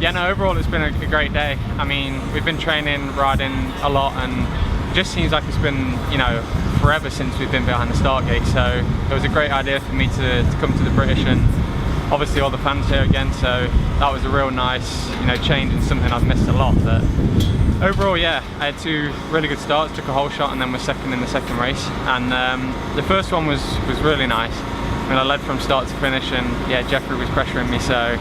Yeah, no, overall it's been a great day. I mean, we've been training, riding a lot, and it just seems like it's been, you know, forever since we've been behind the start gate. So it was a great idea for me to come to the British, and obviously all the fans here again. So that was a real nice, you know, change and something I've missed a lot. But overall, yeah, I had 2 really good starts, took a whole shot, and then was second in the second race. And the first one was really nice. I mean, I led from start to finish, and yeah, Jeffrey was pressuring me. So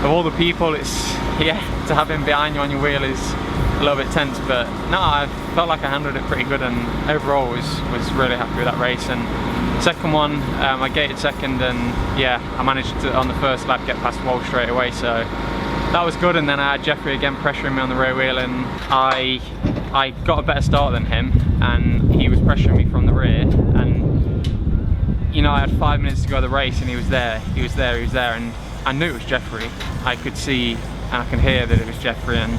of all the people, it's, yeah, to have him behind you on your wheel is a little bit tense. But no, I felt like I handled it pretty good, and overall was really happy with that race. And second one, I gated second, and yeah, I managed to, on the first lap, get past Walsh straight away. So that was good. And then I had Jeffrey again pressuring me on the rear wheel, and I got a better start than him, and he was pressuring me from the rear. And you know, I had 5 minutes to go of the race, and he was there, and I knew it was Jeffrey. I could see and I can hear that it was Jeffrey, and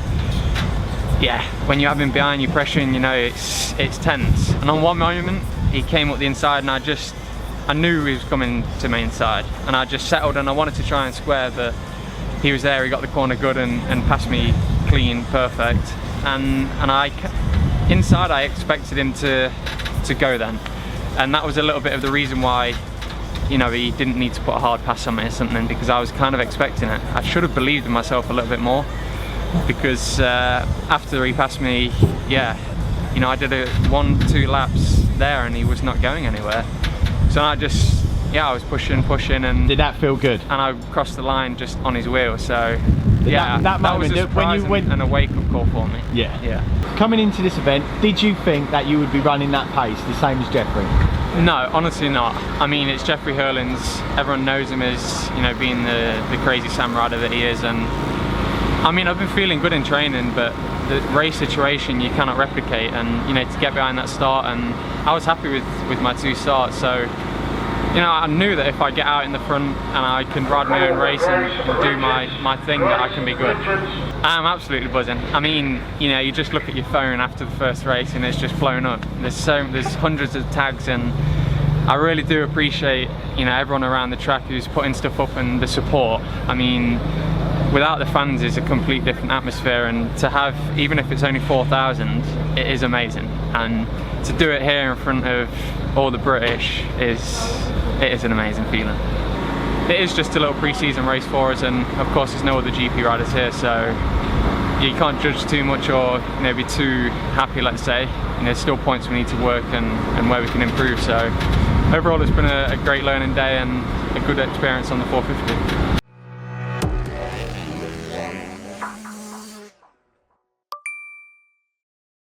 yeah, when you have him behind you pressuring, you know, it's tense. And on one moment, he came up the inside, and I knew he was coming to me inside, and I just settled, and I wanted to try and square, but he was there, he got the corner good and passed me clean, perfect. And inside I expected him to go then. And that was a little bit of the reason why, you know, he didn't need to put a hard pass on me or something, because I was kind of expecting it. I should have believed in myself a little bit more, because after he passed me, yeah, you know, I did 1-2 laps there and he was not going anywhere. So I just, yeah, I was pushing, and did that feel good? And I crossed the line just on his wheel. So yeah, that was a surprise and a wake-up call for me. Yeah. Yeah. Coming into this event, did you think that you would be running that pace, the same as Jeffrey? No, honestly not. I mean, it's Jeffrey Herlings. Everyone knows him as, you know, being the crazy Sam rider that he is. And I mean, I've been feeling good in training, but the race situation you cannot replicate. And you know, to get behind that start, and I was happy with my 2 starts. So you know, I knew that if I get out in the front and I can ride my own race and do my thing, that I can be good. I'm absolutely buzzing. I mean, you know, you just look at your phone after the first race and it's just blown up. There's hundreds of tags, and I really do appreciate, you know, everyone around the track who's putting stuff up and the support. I mean, without the fans is a complete different atmosphere, and to have, even if it's only 4,000, it is amazing. And to do it here in front of all the British it is an amazing feeling. It is just a little pre-season race for us, and of course there's no other GP riders here, so you can't judge too much or, you know, be too happy, let's say. You know, there's still points we need to work and where we can improve. So overall it's been a great learning day and a good experience on the 450.